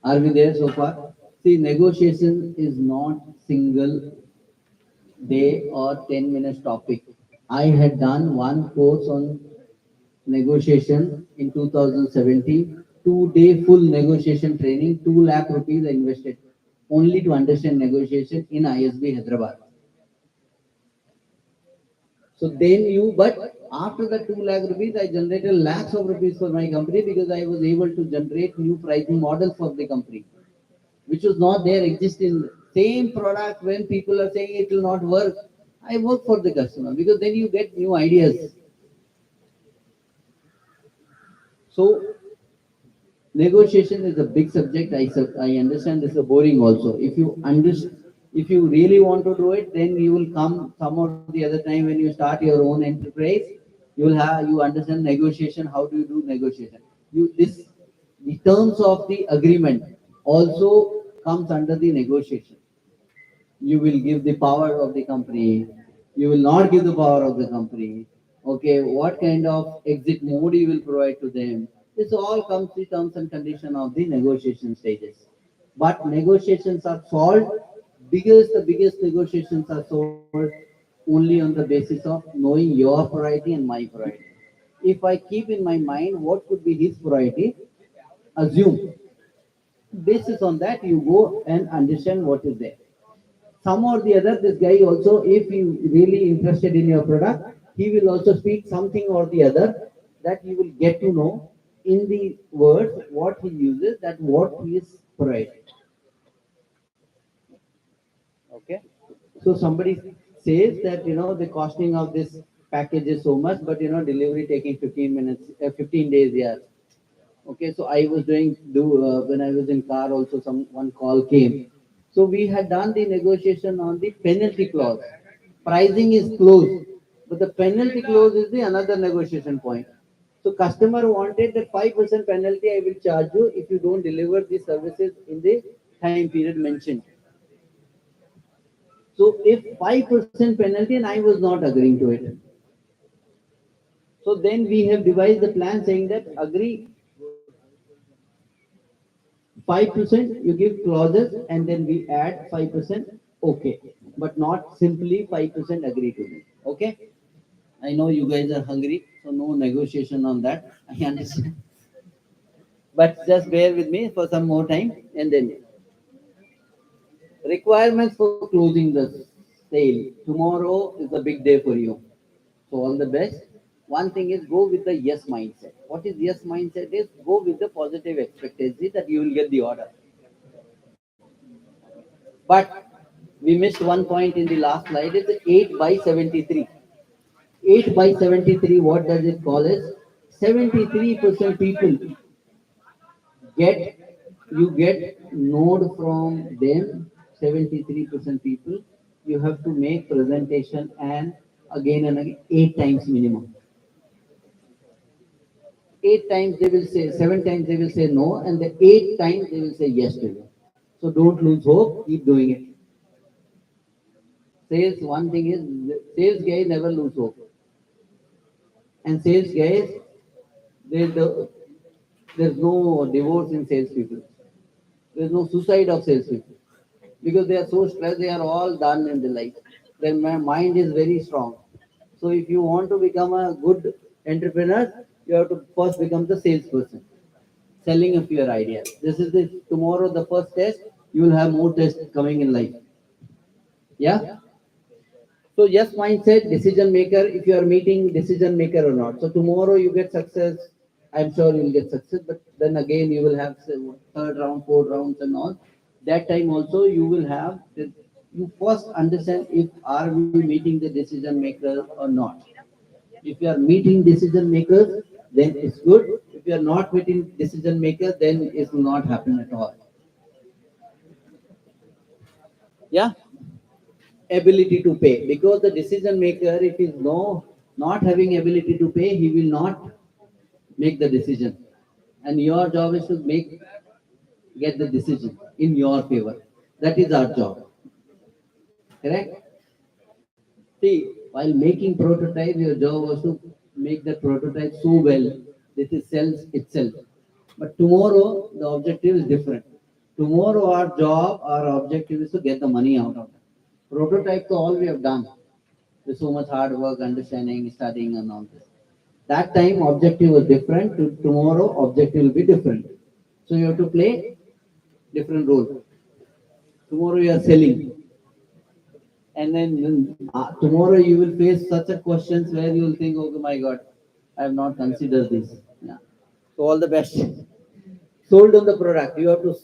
Are we there so far? See, negotiation is not single day or 10 minutes topic. I had done one course on negotiation in 2017, 2 day full negotiation training, 2 lakh rupees I invested only to understand negotiation in ISB Hyderabad. So then but after the 2 lakh rupees, I generated lakhs of rupees for my company because I was able to generate new pricing model for the company, which was not there existing. Same product, when people are saying it will not work, I work for the customer because then you get new ideas. So negotiation is a big subject. I understand this is boring also. If you really want to do it, then you will come some or the other time when you start your own enterprise. You understand negotiation. How do you do negotiation? The terms of the agreement also comes under the negotiation. You will give the power of the company, you will not give the power of the company. Okay, what kind of exit mode you will provide to them. This all comes the terms and condition of the negotiation stages. But negotiations are solved, because the biggest negotiations are solved only on the basis of knowing your priority and my priority. If I keep in my mind what could be his priority, assume, basis on that you go and understand what is there. Some or the other, this guy also, if he really interested in your product, he will also speak something or the other, that you will get to know in the words what he uses, that what he is priority. Okay, so somebody says that the costing of this package is so much, but delivery taking 15 minutes, 15 days. Yeah. Okay, so I was doing do when I was in car also some one call came. So we had done the negotiation on the penalty clause. Pricing is closed, but the penalty clause is the another negotiation point. So customer wanted that 5% penalty I will charge you if you don't deliver the services in the time period mentioned. So if 5% penalty and I was not agreeing to it. So then we have devised the plan saying that agree 5% you give clauses and then we add 5%, okay, but not simply 5% agree to me. Okay, I know you guys are hungry, so no negotiation on that. I understand, but just bear with me for some more time. And then requirements for closing the sale. Tomorrow is a big day for you, so all the best. One thing is go with the yes mindset. What is yes mindset? Is go with the positive expectancy that you will get the order. But we missed one point in the last slide. It's 8 by 73. 8 by 73, what does it call is 73% people get, you get node from them. 73% people, you have to make presentation and again 8 times minimum. 8 times they will say, 7 times they will say no, and the 8 times they will say yes to you. So don't lose hope, keep doing it. Sales, one thing is, sales guys never lose hope. And sales guys, there's, the, there's no divorce in salespeople. There's no suicide of salespeople. Because they are so stressed, they are all done in the life. Their mind is very strong. So if you want to become a good entrepreneur, you have to first become the salesperson, selling of your ideas. This is the tomorrow the first test. You will have more tests coming in life. Yeah. So yes, mindset, decision maker, if you are meeting decision maker or not. So tomorrow you get success, I'm sure you will get success, but then again you will have third round, fourth rounds and all. That time also you will have, you first understand if are we meeting the decision maker or not. If you are meeting decision makers, then it's good. If you are not meeting decision maker, then it will not happen at all. Yeah. Ability to pay, because the decision maker, if he's no not having ability to pay, he will not make the decision, and your job is to make get the decision in your favor. That is our job, correct? See, while making prototype, your job was to make that prototype so well that it sells itself. But tomorrow the objective is different. Tomorrow our objective is to get the money out of it. Prototype to all we have done with so much hard work, understanding, studying, and all this. That time objective was different. Tomorrow objective will be different. So you have to play different role. Tomorrow you are selling, and then tomorrow you will face such a questions where you will think, oh my God, I have not considered this. Yeah. So all the best. Sold on the product. You have to.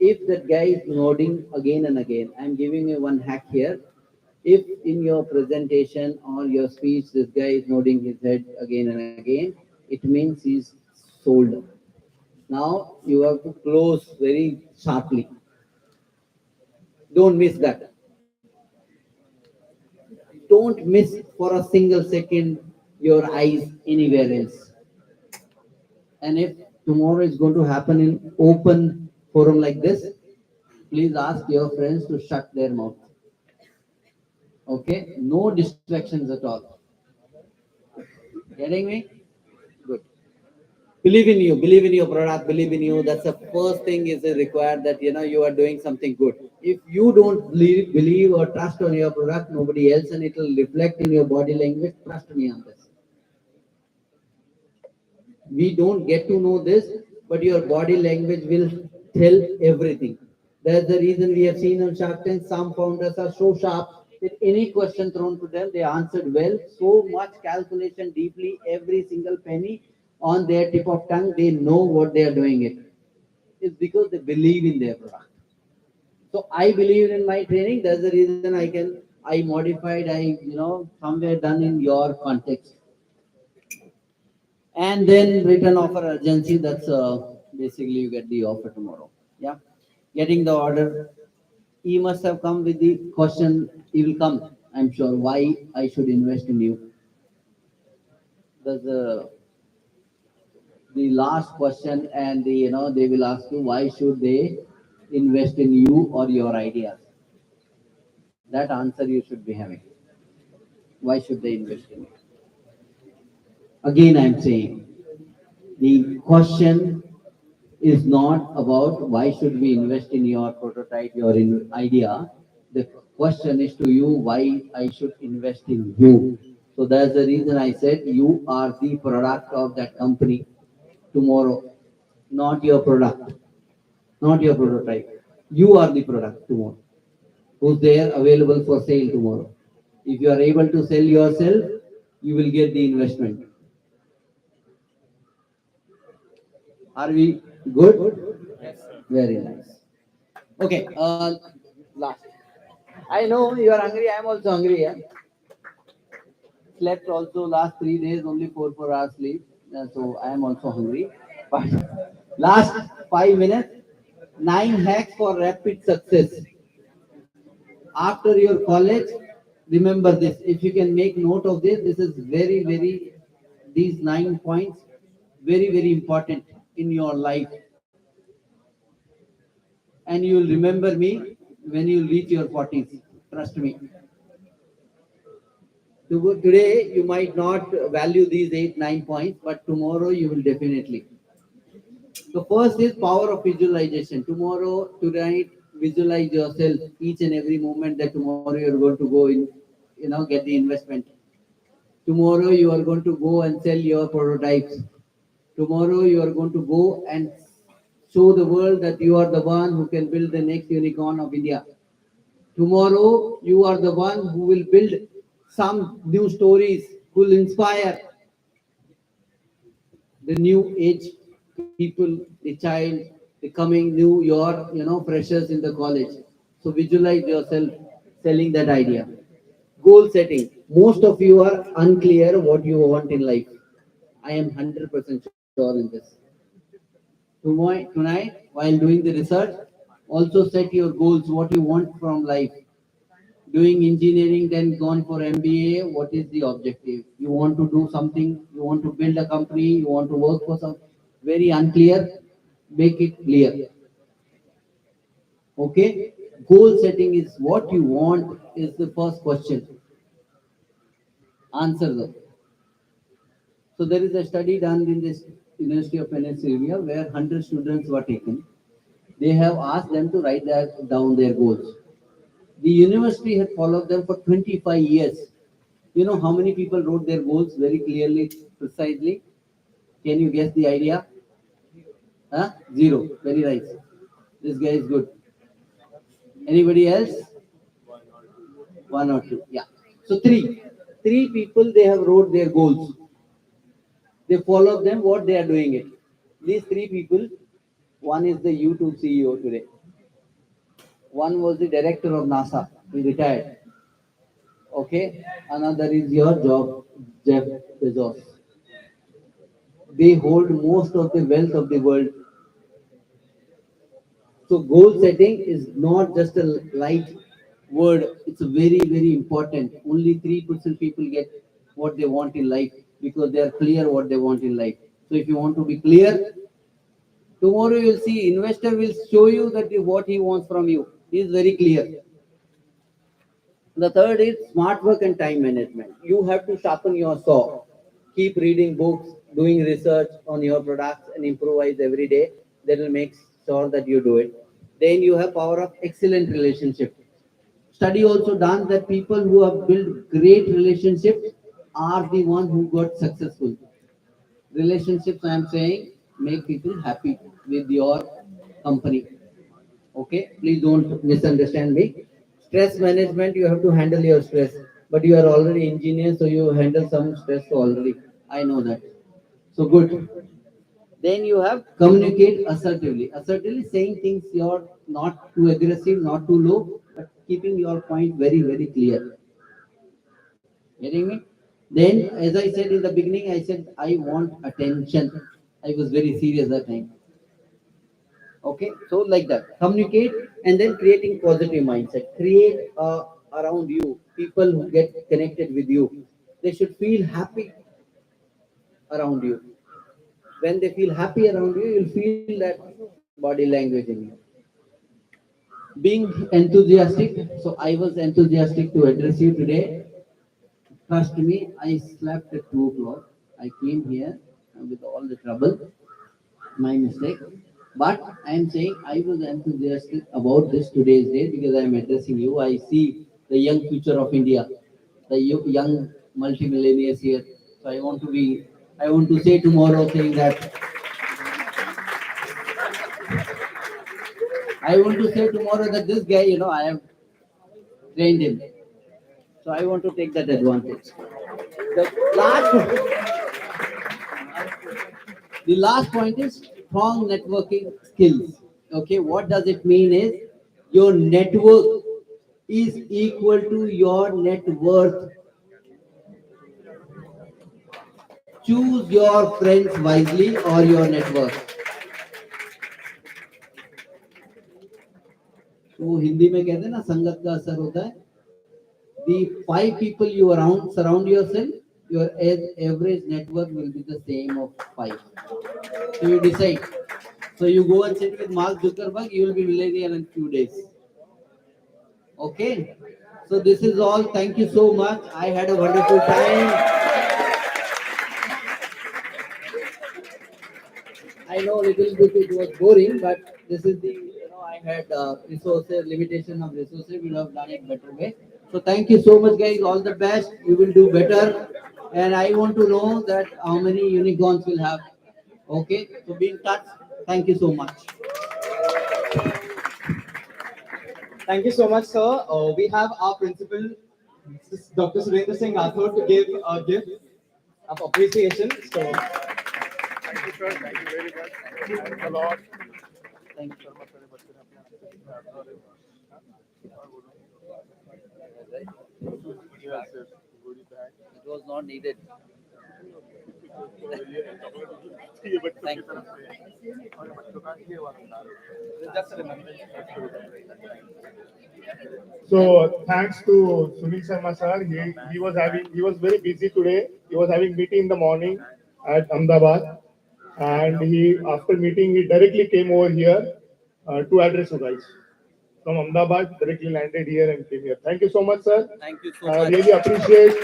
If that guy is nodding again and again, I'm giving you one hack here. If in your presentation or your speech, this guy is nodding his head again and again, it means he's sold. Now you have to close very sharply. Don't miss that. Don't miss for a single second your eyes anywhere else. And if tomorrow is going to happen in open forum like this, please ask your friends to shut their mouth. Okay? No distractions at all. Getting me? Good. Believe in your product, believe in you. That's the first thing is required, that you are doing something good. If you don't believe or trust on your product, nobody else, and it will reflect in your body language. Trust me on this. We don't get to know this, but your body language will tell everything. That's the reason we have seen on Shark Tank, some founders are so sharp that any question thrown to them, they answered well. So much calculation deeply, every single penny on their tip of tongue, they know what they are doing it. It's because they believe in their product. So I believe in my training. That's the reason I modified, somewhere done in your context. And then return offer urgency, that's basically you get the offer tomorrow. Yeah. Getting the order, he must have come with the question, he will come, I'm sure, why I should invest in you. That's the last question, and they will ask you why should they invest in you or your ideas. That answer you should be having. Why should they invest in you? Again, I'm saying the question is not about why should we invest in your prototype, your idea. The question is to you why I should invest in you. So that's the reason I said you are the product of that company tomorrow, not your product, not your prototype. You are the product tomorrow, who's there available for sale tomorrow. If you are able to sell yourself, you will get the investment. Are we good? Very nice. Okay, last. I know you are hungry. I am also hungry. Yeah? Slept also last 3 days, only 4 hours sleep. So I am also hungry. But last 5 minutes, 9 hacks for rapid success. After your college, remember this. If you can make note of this, this is these 9 points, very important in your life. And you will remember me when you reach your 40s. Trust me. Today, you might not value these 8, 9 points, but tomorrow you will definitely. So first is power of visualization. Tomorrow, tonight, visualize yourself each and every moment that tomorrow you are going to go in, get the investment. Tomorrow you are going to go and sell your prototypes. Tomorrow you are going to go and show the world that you are the one who can build the next unicorn of India. Tomorrow you are the one who will build some new stories, who will inspire the new age people, the child, the coming new your freshers in the college. So visualize yourself selling that idea. Goal setting. Most of you are unclear what you want in life. I am 100% sure in this. Tonight, while doing the research, also set your goals, what you want from life. Doing engineering, then gone for MBA, what is the objective? You want to do something, you want to build a company, you want to work for some, very unclear, make it clear. Okay? Goal setting is what you want, is the first question. Answer them. So there is a study done in this University of Pennsylvania where 100 students were taken. They have asked them to write down their goals. The university had followed them for 25 years. You know how many people wrote their goals very clearly, precisely? Can you guess the idea? Huh? Zero. Very nice. This guy is good. Anybody else? One or two. Yeah. So three. Three people they have wrote their goals. They follow them what they are doing it. These three people, one is the YouTube CEO today. One was the director of NASA. He retired. Okay. Another is your job, Jeff Bezos. They hold most of the wealth of the world. So goal setting is not just a light word. It's very important. Only 3% people get what they want in life because they are clear what they want in life. So if you want to be clear, tomorrow you'll see investor will show you that what he wants from you. He is very clear. The third is smart work and time management. You have to sharpen your saw. Keep reading books, doing research on your products, and improvise every day. That will make sure that you do it. Then you have power of excellent relationship. Study also done that people who have built great relationships are the one who got successful. Relationships, I am saying, make people happy with your company. Okay, please don't misunderstand me. Stress management, you have to handle your stress, but you are already engineer, so you handle some stress already. I know that. So good. Then you have communicate assertively. Assertively saying things you're not too aggressive, not too low, but keeping your point very, very clear. Getting me? Then, as I said in the beginning, I said I want attention. I was very serious that time. Okay, so like that, communicate and then creating positive mindset. Create around you people who get connected with you. They should feel happy around you. When they feel happy around you, you'll feel that body language in you. Being enthusiastic, so I was enthusiastic to address you today. Trust me, I slept at 2 o'clock. I came here with all the trouble, my mistake. But I am saying I was enthusiastic about this today's day because I am addressing you. I see the young future of India, the young multimillionaires here. So I want to say tomorrow saying that, I want to say tomorrow that this guy, I have trained him. So I want to take that advantage. The the last point is strong networking skills. Okay, what does it mean is your network is equal to your net worth. Choose your friends wisely or your network. तो हिंदी में कहते हैं ना संगत का असर होता है. The 5 people you surround yourself, your average network will be the same of 5. So you decide. So you go and sit with Mark Zuckerberg, you will be millionaire in few days. Okay. So this is all. Thank you so much. I had a wonderful time. I know little bit it was boring, but this is the I had resources limitation of resources. We have done it better way. So thank you so much, guys. All the best. You will do better. And I want to know that how many unicorns will have. Okay. So be in touch. Thank you so much. Thank you so much, sir. We have our principal, Dr. Surendra Singh Rathod, to give a gift of appreciation. So, Thank you, sir. Thank you very much. Thanks a lot. Thank you. Yes, yes. Goodie bag. It was not needed. ये बच्चों की Thank you. तरफ से और बच्चों का ये वाला just a minute. So thanks to Sunil Sharma sir, he was very busy today. He was having meeting in the morning at Ahmedabad, and he after meeting he directly came over here to address you guys. From Ahmedabad, directly landed here and came here. Thank you so much, sir. Thank you so I much. really appreciate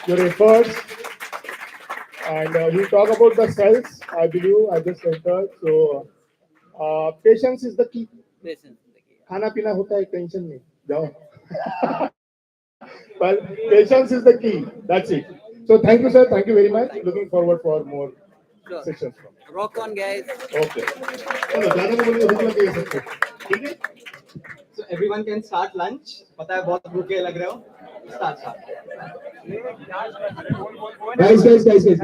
your efforts. And we'll talk about the cells. I believe I just entered. So patience is the key. Patience. खाना पीना होता है tension नहीं जाओ but patience is the key. That's it. So thank you, sir. Thank you very much. Looking forward for more Sure. sessions. Rock on, guys. Okay. चलो ज़्यादा नहीं बोलिए भूख लगी है सबको ठीक है So everyone can start lunch. पता है बहुत भूखे लग रहे हो? Start. guys, wait.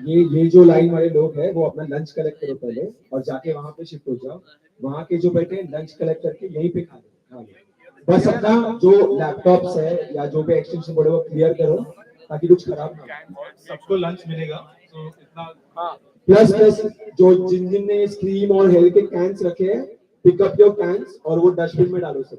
ये जो लाइन वाले लोग हैं वो अपना लंच कलेक्ट करो पहले और जाके वहां पे शिफ्ट हो जाओ. वहां के जो बैठे हैं लंच कलेक्ट करके यहीं पे खा लो. बस अपना जो लैपटॉप्स है या जो भी एक्सटेंशन बोर्ड है वो क्लियर करो ताकि कुछ खराब ना हो. सबको लंच मिलेगा. So इतना हाँ. प्लस जो जिन जिन ने स्क्रीम और हेल्थ के कैंस रखे हैं पिक अप योर कैंस और वो डस्टबिन में डालो सब.